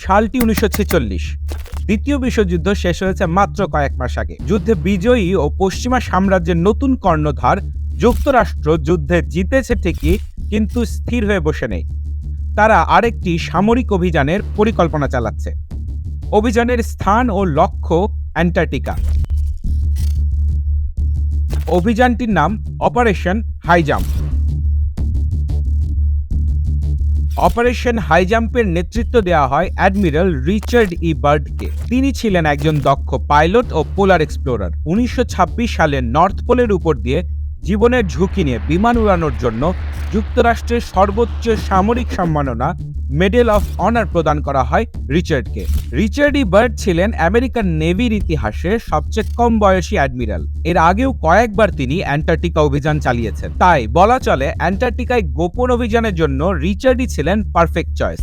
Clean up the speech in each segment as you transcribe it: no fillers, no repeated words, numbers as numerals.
সালটি 1946। দ্বিতীয় বিশ্বযুদ্ধ শেষ হয়েছে মাত্র কয়েক মাস আগে। যুদ্ধে বিজয়ী ও পশ্চিমা সাম্রাজ্যের নতুন কর্ণধার যুক্তরাষ্ট্র যুদ্ধে জিতেছে ঠিকই, কিন্তু স্থির হয়ে বসে নেই। তারা আরেকটি সামরিক অভিযানের পরিকল্পনা চালাচ্ছে। অভিযানের স্থান ও লক্ষ্য অ্যান্টার্কটিকা। অভিযানটির নাম অপারেশন হাইজাম্প। অপারেশন হাইজাম্পের নেতৃত্ব দেওয়া হয় অ্যাডমিরাল রিচার্ড ই বার্ডকে। তিনি ছিলেন একজন দক্ষ পাইলট ও পোলার এক্সপ্লোরার। 1926 সালে নর্থ পোলের উপর দিয়ে জীবনের ঝুঁকি নিয়ে বিমান উড়ানোর জন্য যুক্তরাষ্ট্রের সর্বোচ্চ সামরিক সম্মাননা মেডেল অফ অনার প্রদান করা হয় রিচার্ডকে। রিচার্ড ই বার্ড ছিলেন আমেরিকান নেভির ইতিহাসে সবচেয়ে কম বয়সী অ্যাডমিরাল। এর আগেও কয়েকবার তিনি অ্যান্টার্কটিকা অভিযান চালিয়েছেন। তাই বলা চলে অ্যান্টার্কটিকায় গোপন অভিযানের জন্য রিচার্ডই ছিলেন perfect choice.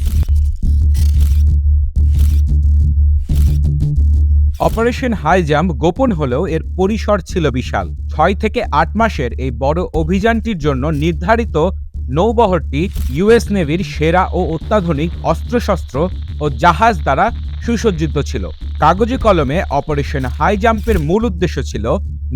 Operation high jump গোপন হলেও এর পরিসর ছিল বিশাল। 6 থেকে 8 মাসের এই বড় অভিযানটির জন্য নির্ধারিত নৌবহরটি ইউএস নেভির সেরা ও অত্যাধুনিক অস্ত্রশস্ত্র ও জাহাজ দ্বারা সুসজ্জিত ছিল। কাগজে কলমে অপারেশন হাই জাম্পের মূল উদ্দেশ্য ছিল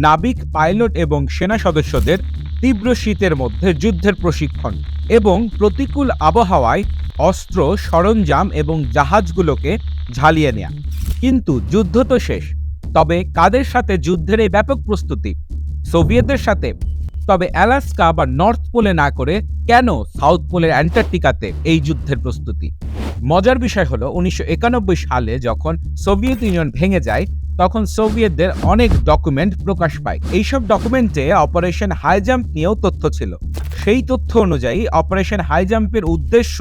নাবিক, পাইলট এবং সেনা সদস্যদের তীব্র শীতের মধ্যে যুদ্ধের প্রশিক্ষণ এবং প্রতিকূল আবহাওয়ায় অস্ত্র, সরঞ্জাম এবং জাহাজগুলোকে ঝালিয়ে নেয়া। কিন্তু যুদ্ধ তো শেষ। তবে কাদের সাথে যুদ্ধের এই ব্যাপক প্রস্তুতি? সোভিয়েতদের সাথে? তবে অ্যালাস্কা বা নর্থ পোলে না করে কেন সাউথ পোলের অ্যান্টার্কটিকাতে এই যুদ্ধের প্রস্তুতি? মজার বিষয় হলো 1991 সালে যখন সোভিয়েত ইউনিয়ন ভেঙে যায়, তখন সোভিয়েতদের অনেক ডকুমেন্ট প্রকাশ পায়। এইসব ডকুমেন্টে অপারেশন হাই জাম্প নিয়েও তথ্য ছিল। সেই তথ্য অনুযায়ী অপারেশন হাই জাম্পের উদ্দেশ্য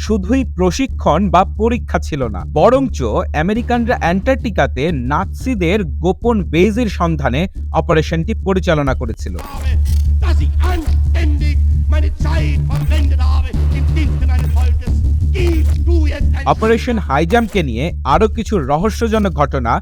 শুধুই প্রশিক্ষণ বা পরীক্ষা ছিল না, বরঞ্চ আমেরিকানরা অ্যান্টার্কটিকাতে নাৎসিদের গোপন বেজের সন্ধানে অপারেশনটি পরিচালনা করেছিল। অপারেশন হাই জাম্পকে নিয়ে আরো কিছু রহস্যজনক ঘটনা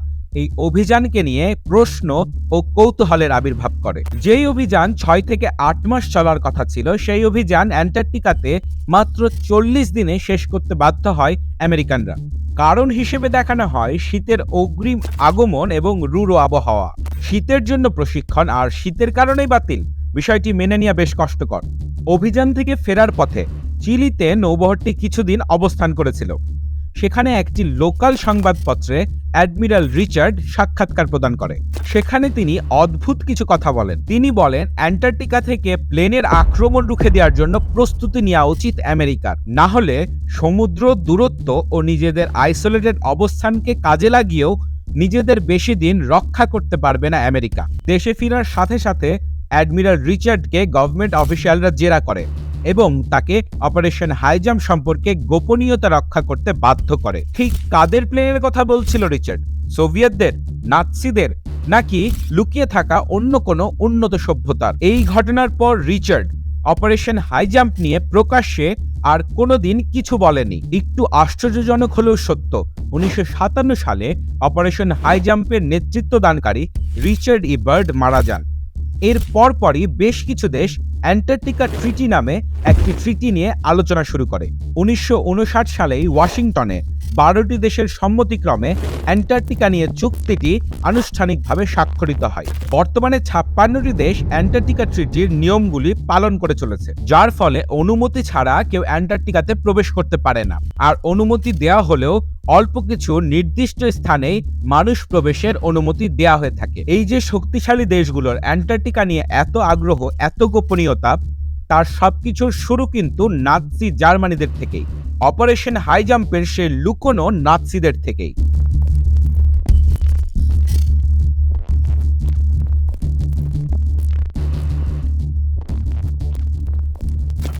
এই অভিযানকে নিয়ে প্রশ্ন ও কৌতূহলের আবির্ভাব করে। যেই অভিযান 6 থেকে 8 মাস চলার কথা ছিল, সেই অভিযান অ্যান্টার্কটিকাতে মাত্র 40 দিনে শেষ করতে বাধ্য হয় আমেরিকানরা। কারণ হিসেবে দেখানো হয় শীতের অগ্রিম আগমন এবং রূঢ় আবহাওয়া। শীতের জন্য প্রশিক্ষণ আর শীতের কারণেই বাতিল, বিষয়টি মেনে নেওয়া বেশ কষ্টকর। অভিযান থেকে ফেরার পথে চিলিতে নৌবহরটি কিছুদিন অবস্থান করেছিল। সেখানে একটি লোকাল সংবাদপত্রে অ্যাডমিরাল রিচার্ড সাক্ষাৎকার প্রদান করে। সেখানে তিনি অদ্ভুত কিছু কথা বলেন। তিনি বলেন অ্যান্টার্কটিকা থেকে প্লেনের আক্রমণ রুখে দেওয়ার জন্য প্রস্তুতি নেওয়া উচিত আমেরিকার, না হলে সমুদ্র দূরত্ব ও নিজেদের আইসোলেটেড অবস্থানকে কাজে লাগিয়েও নিজেদের বেশি দিন রক্ষা করতে পারবে না আমেরিকা। দেশে ফেরার সাথে সাথে অ্যাডমিরাল রিচার্ডকে গভর্নমেন্ট অফিসিয়ালরা জেরা করে এবং তাকে অপারেশন হাই জাম্প সম্পর্কে গোপনীয়তা রক্ষা করতে বাধ্য করে। ঠিক কাদের প্লেনের কথা বলছিল রিচার্ড? সোভিয়েতদের, নাৎসিদের, নাকি লুকিয়ে থাকা অন্য কোনো উন্নত সভ্যতার? এই ঘটনার পর রিচার্ড অপারেশন হাই জাম্প নিয়ে প্রকাশ্যে আর কোনোদিন কিছু বলেনি। একটু আশ্চর্যজনক হলেও সত্য, 1957 সালে অপারেশন হাই জাম্পের নেতৃত্ব দানকারী রিচার্ড ই বার্ড মারা যান। এর পরপরই বেশ কিছু দেশ অ্যান্টার্কটিকা ট্রিটি নামে একটি ট্রিটি নিয়ে আলোচনা শুরু করে। 1959 সালেই ওয়াশিংটনে 12টি দেশের সম্মতিক্রমে অ্যান্টার্কটিকা নিয়ে চুক্তিটি আনুষ্ঠানিকভাবে স্বাক্ষরিত হয়। বর্তমানে 56টি দেশ অ্যান্টার্কটিকা ট্রিটির নিয়মগুলি পালন করে চলেছে, যার ফলে অনুমতি ছাড়া কেউ অ্যান্টার্কটিকাতে প্রবেশ করতে পারে না। আর অনুমতি দেওয়া হলেও অল্প কিছু নির্দিষ্ট স্থানেই মানুষ প্রবেশের অনুমতি দেওয়া হয়ে থাকে। এই যে শক্তিশালী দেশগুলোর অ্যান্টার্কটিকা নিয়ে এত আগ্রহ, এত গোপনীয়তা, তার সবকিছুর শুরু কিন্তু নাৎসি জার্মানিদের থেকেই। অপারেশন হাই জাম্পের সে লুকোনো নাৎসিদের থেকেই।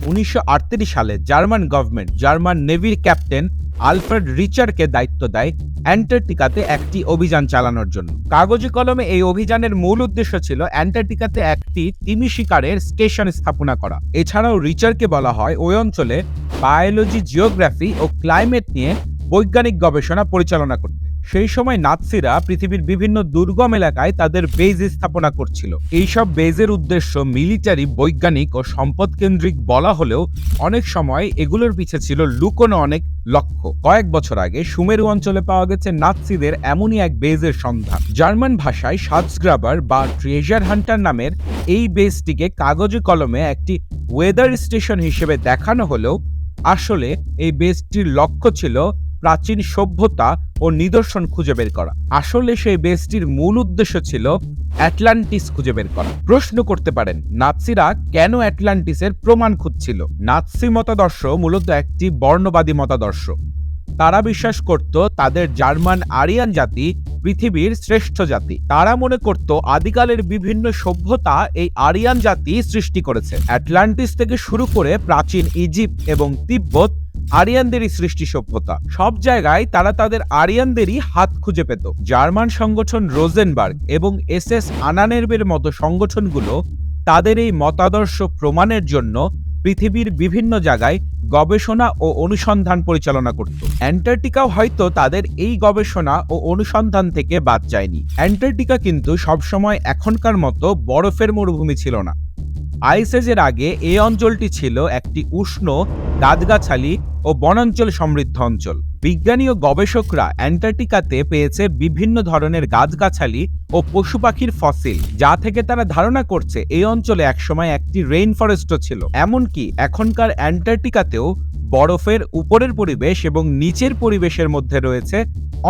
1938 সালে জার্মান গভর্নমেন্ট জার্মান নেভির ক্যাপ্টেন আলফ্রেড রিচার্ডকে দায়িত্ব দেয় অ্যান্টার্কটিকাতে একটি অভিযান চালানোর জন্য। কাগজে কলমে এই অভিযানের মূল উদ্দেশ্য ছিল অ্যান্টার্কটিকাতে একটি তিমি শিকারের স্টেশন স্থাপনা করা। এছাড়াও রিচার্ডকে বলা হয় ওই অঞ্চলে বায়োলজি, জিওগ্রাফি ও ক্লাইমেট নিয়ে বৈজ্ঞানিক গবেষণা পরিচালনা করতে। সেই সময় নাৎসিরা পৃথিবীর বিভিন্ন দুর্গম এলাকায় তাদের বেজ স্থাপনা করছিল। এইসব বেজের উদ্দেশ্য মিলিটারি, বৈজ্ঞানিক ও সম্পদ কেন্দ্রিক বলা হলেও অনেক সময় এগুলোর পিছে ছিল লুকোনো অনেক লক্ষ্য। কয়েক বছর আগে সুমেরু অঞ্চলে পাওয়া গেছে নাৎসিদের এমনই এক বেজের সন্ধান। জার্মান ভাষায় শাৎসগ্রাবার বা ট্রেজার হান্টার নামের এই বেজটিকে কাগজে কলমে একটি ওয়েদার স্টেশন হিসেবে দেখানো হলেও আসলে এই বেজটির লক্ষ্য ছিল প্রাচীন সভ্যতা ও নিদর্শন খুঁজে বের করা। আসলে সেই বেজটির মূল উদ্দেশ্য ছিল অ্যাটলান্টিস খুঁজে বের করা। প্রশ্ন করতে পারেন, নাৎসিরা কেন অ্যাটলান্টিসের প্রমাণ খুঁজছিল? নাৎসি মতাদর্শ মূলত একটি বর্ণবাদী মতাদর্শ। তারা বিশ্বাস করত তাদের জার্মান আরিয়ান জাতি পৃথিবীর শ্রেষ্ঠ জাতি। তারা মনে করত আদিকালের বিভিন্ন সভ্যতা এই আরিয়ান জাতি সৃষ্টি করেছে। অ্যাটলান্টিস থেকে শুরু করে প্রাচীন ইজিপ্ট এবং তিব্বত আরিয়ানদেরই সৃষ্টি সভ্যতা। সব জায়গায় তারা তাদের আরিয়ানদেরই হাত খুঁজে পেত। জার্মান সংগঠন রোজেনবার্গ এবং এসএস আনানেরবের মতো সংগঠনগুলো তাদের এই মতাদর্শ প্রমাণের জন্য পৃথিবীর বিভিন্ন জায়গায় গবেষণা ও অনুসন্ধান পরিচালনা করত। অ্যান্টার্কটিকাও হয়তো তাদের এই গবেষণা ও অনুসন্ধান থেকে বাদ যায়নি। অ্যান্টার্কটিকা কিন্তু সবসময় এখনকার মতো বরফের মরুভূমি ছিল না। আইস এজের আগে এই অঞ্চলটি ছিল একটি উষ্ণ, গাছগাছালি ও বনাঞ্চল সমৃদ্ধ অঞ্চল। বিজ্ঞানী ও গবেষকরা অ্যান্টার্কটিকাতে পেয়েছে বিভিন্ন ধরনের গাছগাছালি ও পশু পাখির ফসিল, যা থেকে তারা ধারণা করছে এই অঞ্চলে একসময় একটি রেইন ফরেস্টও ছিল। এমনকি এখনকার অ্যান্টার্কটিকাতেও বরফের উপরের পরিবেশ এবং নিচের পরিবেশের মধ্যে রয়েছে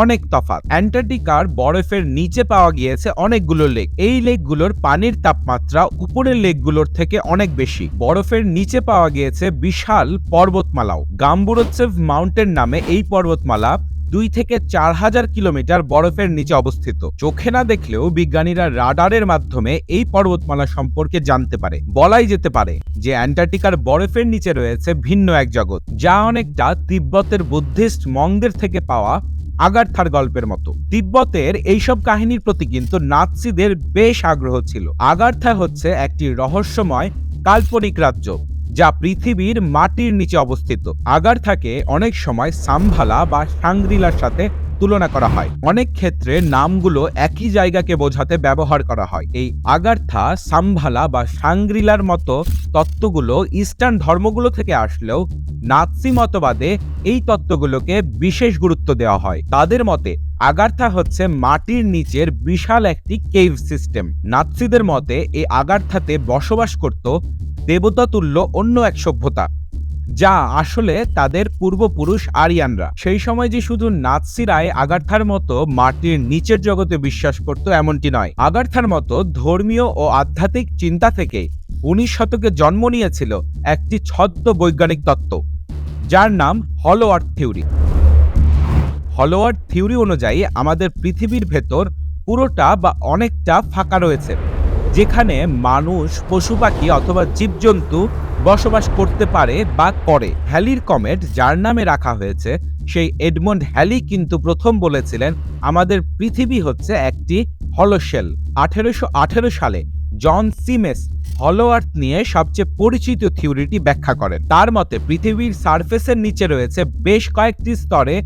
অনেক তফাৎ। অ্যান্টার্কটিকার বরফের নিচে পাওয়া গিয়েছে অনেকগুলো লেক। এই লেকগুলোর পানির তাপমাত্রা উপরের লেকগুলোর থেকে অনেক বেশি। বরফের নিচে পাওয়া গিয়েছে বিশাল পর্বতমালাও। গাম্বুরোৎসেভ মাউন্টেন নামে এই পর্বতমালা 2 থেকে 4,000 কিলোমিটার বরফের নিচে অবস্থিত। চোখে না দেখলেও বিজ্ঞানীরা রাডারের মাধ্যমে এই পর্বতমালা সম্পর্কে জানতে পারে। বলাই যেতে পারে যে অ্যান্টার্কটিকার বরফের নিচে রয়েছে ভিন্ন এক জগৎ, যা অনেকটা তিব্বতের বুদ্ধিস্ট মঙ্কদের থেকে পাওয়া আগারথার গল্পের মতো। তিব্বতের এইসব কাহিনীর প্রতি কিন্তু নাৎসিদের বেশ আগ্রহ ছিল। আগারথা হচ্ছে একটি রহস্যময় কাল্পনিক রাজ্য যা পৃথিবীর মাটির নিচে অবস্থিত। আগারথাকে অনেক সময় সাম্ভালা বা সাংগ্রিলার সাথে তুলনা করা হয়। অনেক ক্ষেত্রে নামগুলো একই জায়গাকে বোঝাতে ব্যবহার করা হয়। এই আগারথা, সাম্ভালা বা সাংগ্রিলার মতো তত্ত্বগুলো ইস্টার্ন ধর্মগুলো থেকে আসলেও নাৎসি মতবাদে এই তত্ত্বগুলোকে বিশেষ গুরুত্ব দেওয়া হয়। তাদের মতে আগারথা হচ্ছে মাটির নিচের বিশাল একটি কেভ সিস্টেম। নাৎসিদের মতে এই আগারথাতে বসবাস করত দেবতা তুল্য অন্য এক সভ্যতা, যা আসলে তাদের পূর্বপুরুষ আরিয়ানরা। সেই সময় যে শুধু নাৎসিরাই আগারথার মতো মাটির নিচের জগতে বিশ্বাস করত এমনটি নয়। আগারথার মতো ধর্মীয় ও আধ্যাত্মিক চিন্তা থেকে 19 শতকে জন্ম নিয়েছিল একটি ছদ্ম বৈজ্ঞানিক তত্ত্ব, যার নাম হলো আর্থ থিওরি। হলো আর্থ থিওরি অনুযায়ী আমাদের পৃথিবীর ভেতর পুরোটা বা অনেকটা ফাঁকা রয়েছে, যেখানে মানুষ, পশু পাখি অথবা জীবজন্তু বসবাস করতে পারে বা করে। হ্যালির কমেট, যার নামে রাখা হয়েছে, সেই এডমন্ড হ্যালি কিন্তু প্রথম বলেছিলেন আমাদের পৃথিবী হচ্ছে একটি হলো শেল। 1818 সালে জন সিমেস হলো আর্থ নিয়ে সবচেয়ে পরিচিত থিওরিটি ব্যাখ্যা করেন। তার মতে পৃথিবীর সারফেসের নিচে রয়েছে বেশ কয়েকটি স্তরে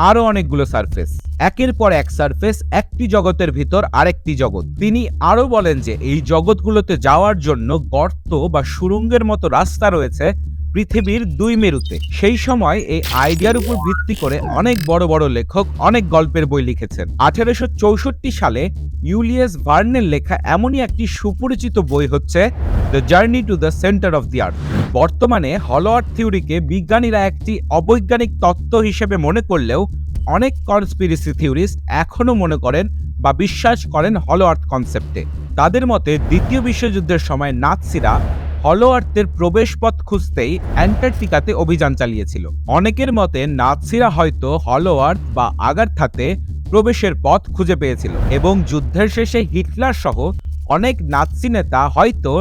আরো অনেকগুলো সারফেস, একের পর এক সারফেস, একটি জগতের ভিতর আরেকটি জগৎ। তিনি আরো বলেন যে এই জগৎগুলোতে যাওয়ার জন্য গর্ত বা সুড়ঙ্গের মতো রাস্তা রয়েছে পৃথিবীর 2 মেরুতে। সেই সময় এই আইডিয়ার উপর ভিত্তি করে অনেক বড় বড় লেখক অনেক গল্পের বই লিখেছেন। 1864 সালে ইউলিয়াস ভার্নের লেখা এমনই একটি সুপরিচিত বই হচ্ছে the journey to the centre of the earth. বর্তমানে হলো আর্থ থিওরিকে বিজ্ঞানীরা একটি অবৈজ্ঞানিক তত্ত্ব হিসেবে মনে করলেও অনেক কনস্পিরেসি থিওরিস্ট এখনো মনে করেন বা বিশ্বাস করেন হলো আর্থ কনসেপ্টে। তাদের মতে দ্বিতীয় বিশ্বযুদ্ধের সময় নাৎসিরা হলো আর্থের প্রবেশ পথ খুঁজতেই অ্যান্টার্কটিকাতে অভিযান চালিয়েছিল। অনেকের মতে নাৎসিরা হয়তো হলো আর্থ বা আগারথাতে প্রবেশের পথ খুঁজে পেয়েছিল এবং যুদ্ধের শেষে হিটলার সহ অনেক নাৎসি নেতা হয়তো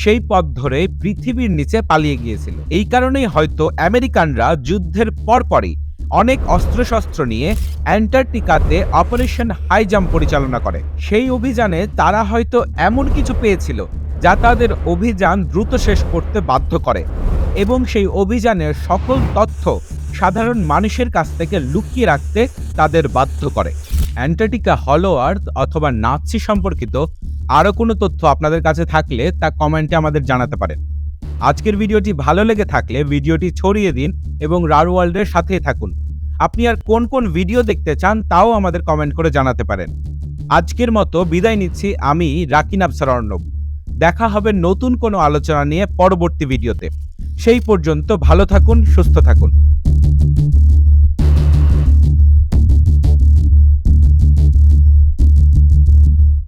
সেই পথ ধরে পৃথিবীর নিচে পালিয়ে গিয়েছিল। এই কারণেই হয়তো আমেরিকানরা যুদ্ধের পরপরই অনেক অস্ত্রশস্ত্র নিয়ে অ্যান্টার্কটিকাতে অপারেশন হাই জাম্প পরিচালনা করে। সেই অভিযানে তারা হয়তো এমন কিছু পেয়েছিল যা তাদের অভিযান দ্রুত শেষ করতে বাধ্য করে এবং সেই অভিযানের সকল তথ্য সাধারণ মানুষের কাছ থেকে লুকিয়ে রাখতে তাদের বাধ্য করে। অ্যান্টার্কটিকা হলো আর্থ অথবা নাৎসি সম্পর্কিত আরও কোনো তথ্য আপনাদের কাছে থাকলে তা কমেন্টে আমাদের জানাতে পারেন। আজকের ভিডিওটি ভালো লেগে থাকলে ভিডিওটি ছড়িয়ে দিন এবং রার ওয়ার্ল্ডের সাথেই থাকুন। আপনি আর কোন কোন ভিডিও দেখতে চান তাও আমাদের কমেন্ট করে জানাতে পারেন। আজকের মতো বিদায় নিচ্ছি আমি রাকিন আফসার অর্ণব। দেখা হবে নতুন কোনো আলোচনা নিয়ে পরবর্তী ভিডিওতে। সেই পর্যন্ত ভালো থাকুন, সুস্থ থাকুন।